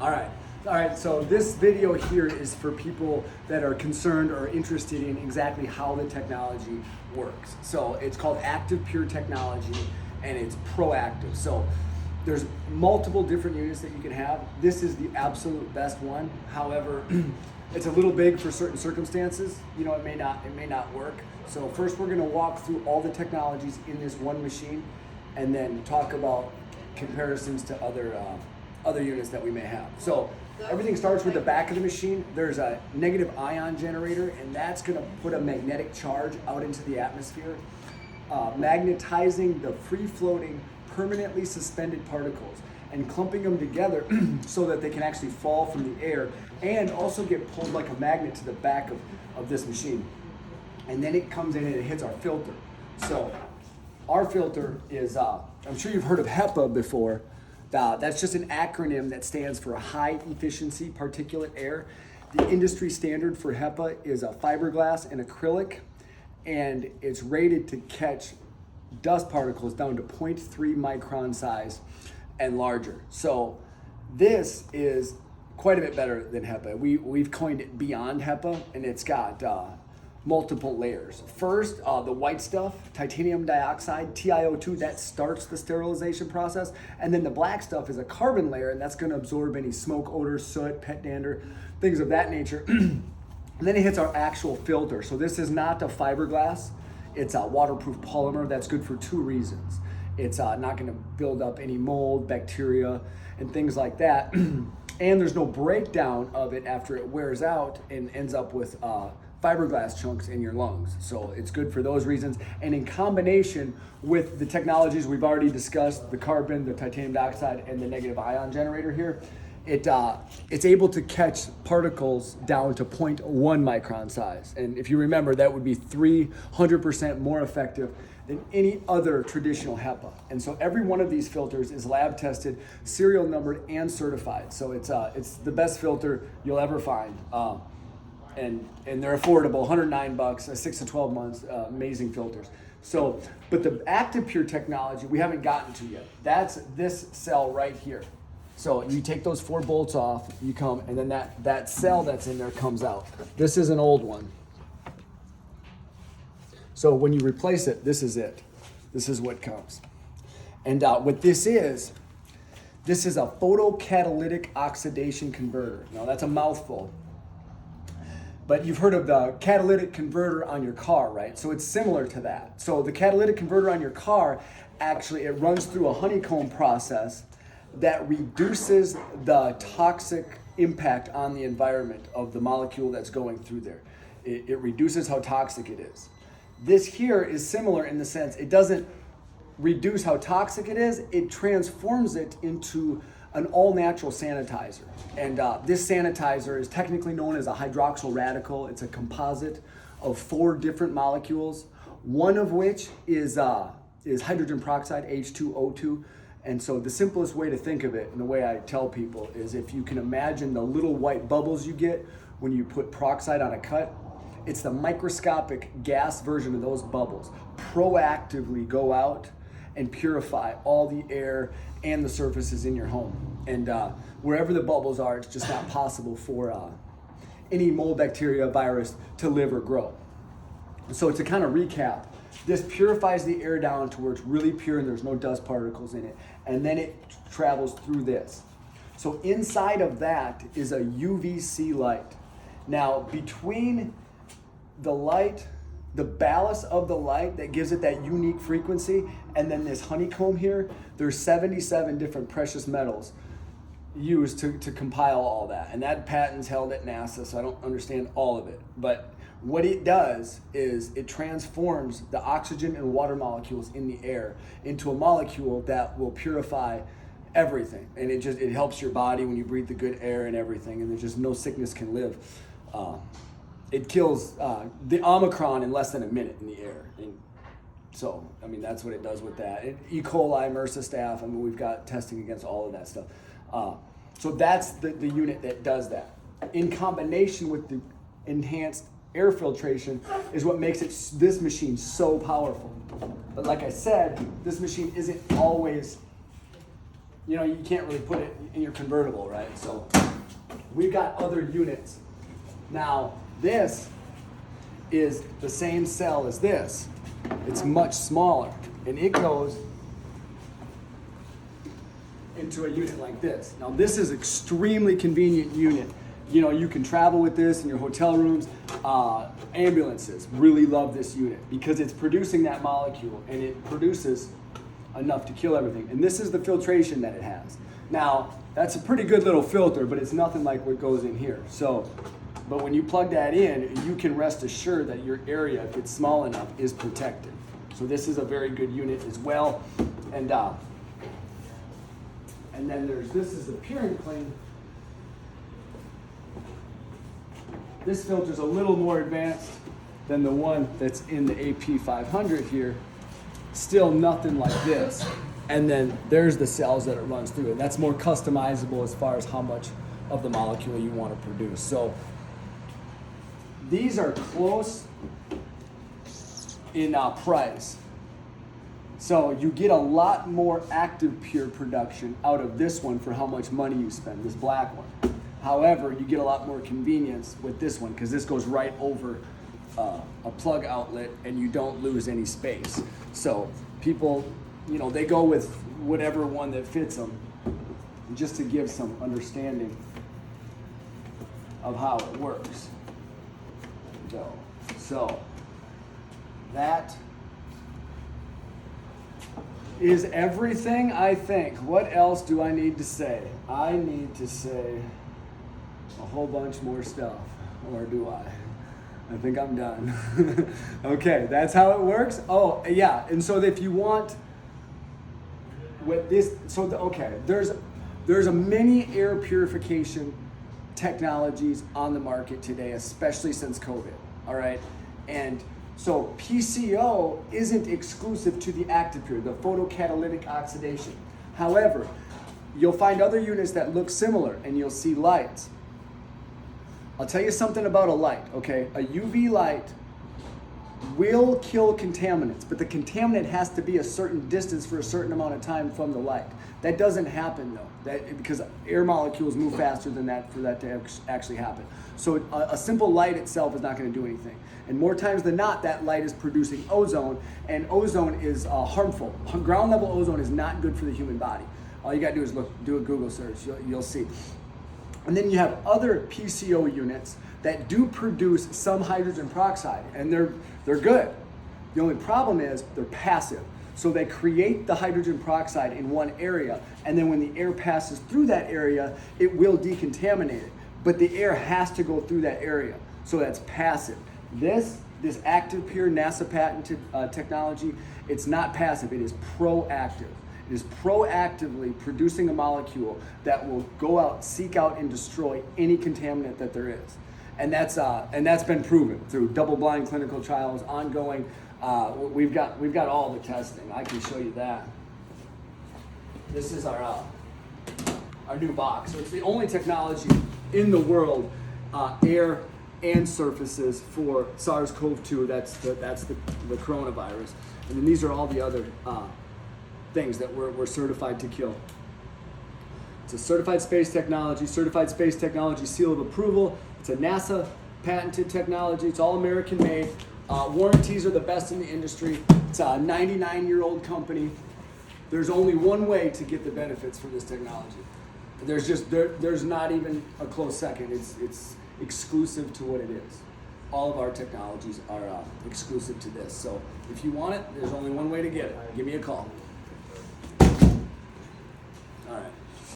All right, so this video here is for people that are concerned or interested in exactly how the technology works. So it's called Active Pure Technology and it's proactive. So there's multiple different units that you can have. This is the absolute best one. However, it's a little big for certain circumstances. You know, it may not work. So first we're gonna walk through all the technologies in this one machine and then talk about comparisons to other units that we may have. So everything starts with the back of the machine. There's a negative ion generator, and that's going to put a magnetic charge out into the atmosphere, magnetizing the free-floating, permanently suspended particles and clumping them together so that they can actually fall from the air and also get pulled like a magnet to the back of this machine. And then it comes in and it hits our filter. So our filter is, I'm sure you've heard of HEPA before. That's just an acronym that stands for high efficiency particulate air. The industry standard for HEPA is a fiberglass and acrylic, and it's rated to catch dust particles down to 0.3 micron size and larger. So this is quite a bit better than HEPA. We've coined it beyond HEPA, and it's got multiple layers. First, the white stuff, titanium dioxide, TiO2, that starts the sterilization process. And then the black stuff is a carbon layer, and that's gonna absorb any smoke, odor, soot, pet dander, things of that nature. And then it hits our actual filter. So this is not a fiberglass. It's a waterproof polymer. That's good for two reasons. It's not gonna build up any mold, bacteria, and things like that. And there's no breakdown of it after it wears out and ends up with fiberglass chunks in your lungs. So it's good for those reasons. And in combination with the technologies we've already discussed, the carbon, the titanium dioxide, and the negative ion generator here, it's able to catch particles down to 0.1 micron size. And if you remember, that would be 300% more effective than any other traditional HEPA. And so every one of these filters is lab tested, serial numbered, and certified. So it's the best filter you'll ever find. And they're affordable, $109, 6 to 12 months, amazing filters. So, but the Active Pure technology we haven't gotten to yet. That's this cell right here. So you take those 4 bolts off, you come, and then that cell that's in there comes out. This is an old one. So when you replace it, this is it. This is what comes. And what this is a photocatalytic oxidation converter. Now that's a mouthful. But you've heard of the catalytic converter on your car, right? So it's similar to that. So the catalytic converter on your car, actually, it runs through a honeycomb process that reduces the toxic impact on the environment of the molecule that's going through there. It reduces how toxic it is. This here is similar in the sense it doesn't reduce how toxic it is, it transforms it into an all-natural sanitizer. And this sanitizer is technically known as a hydroxyl radical. It's a composite of 4 different molecules, one of which is hydrogen peroxide, H2O2. And so the simplest way to think of it, and the way I tell people, is if you can imagine the little white bubbles you get when you put peroxide on a cut, it's the microscopic gas version of those bubbles. Proactively go out and purify all the air and the surfaces in your home. And wherever the bubbles are, it's just not possible for any mold, bacteria, virus to live or grow. So to kind of recap, this purifies the air down to where it's really pure and there's no dust particles in it. And then it travels through this. So inside of that is a UVC light. Now between the light, the ballast of the light that gives it that unique frequency, and then this honeycomb here, there's 77 different precious metals used to compile all that. And that patent's held at NASA, so I don't understand all of it. But what it does is it transforms the oxygen and water molecules in the air into a molecule that will purify everything. And it helps your body when you breathe the good air and everything, and there's just no sickness can live. It kills the Omicron in less than a minute in the air. And so, I mean, that's what it does with that. E. coli, MRSA staph, I mean, we've got testing against all of that stuff. So that's the unit that does that. In combination with the enhanced air filtration is what makes this machine so powerful. But like I said, this machine isn't always you know, you can't really put it in your convertible, right? So we've got other units. Now, this is the same cell as this. It's much smaller, and it goes into a unit like this. Now, this is extremely convenient unit. You know, you can travel with this in your hotel rooms. Ambulances really love this unit because it's producing that molecule, and it produces enough to kill everything. And this is the filtration that it has. Now, that's a pretty good little filter, but it's nothing like what goes in here. So, but when you plug that in, you can rest assured that your area, if it's small enough, is protected. So this is a very good unit as well. And then this is the pure and clean. This filter's a little more advanced than the one that's in the AP 500 here. Still nothing like this. And then there's the cells that it runs through. And that's more customizable as far as how much of the molecule you want to produce. So these are close in price. So you get a lot more active pure production out of this one for how much money you spend, this black one. However, you get a lot more convenience with this one because this goes right over a plug outlet and you don't lose any space. So people, you know, they go with whatever one that fits them just to give some understanding of how it works. So that is everything, I think. What else do I need to say? I need to say a whole bunch more stuff, or do I? I think I'm done. Okay, that's how it works. Oh, yeah, and so if you want with this, there's a many air purification technologies on the market today, especially since COVID, all right? And so PCO isn't exclusive to the active pure, the photocatalytic oxidation. However, you'll find other units that look similar and you'll see lights. I'll tell you something about a light, okay? A UV light will kill contaminants, but the contaminant has to be a certain distance for a certain amount of time from the light. That doesn't happen though, because air molecules move faster than that for that to actually happen. So a simple light itself is not going to do anything. And more times than not, that light is producing ozone, and ozone is harmful. Ground level ozone is not good for the human body. All you got to do is do a Google search, you'll see. And then you have other PCO units that do produce some hydrogen peroxide, and they're good. The only problem is they're passive. So they create the hydrogen peroxide in one area, and then when the air passes through that area, it will decontaminate it. But the air has to go through that area, so that's passive. This active pure NASA patented technology, it's not passive, it is proactive. It is proactively producing a molecule that will go out, seek out, and destroy any contaminant that there is. And that's been proven through double-blind clinical trials, ongoing. We've got all the testing. I can show you that. This is our new box. So it's the only technology in the world, air and surfaces, for SARS-CoV-2. That's the coronavirus. And then these are all the other things that we're certified to kill. It's a certified space technology seal of approval. It's a NASA patented technology. It's all American made. Warranties are the best in the industry. It's a 99-year-old company. There's only one way to get the benefits from this technology. There's not even a close second. It's exclusive to what it is. All of our technologies are exclusive to this. So if you want it, there's only one way to get it. Give me a call. All right.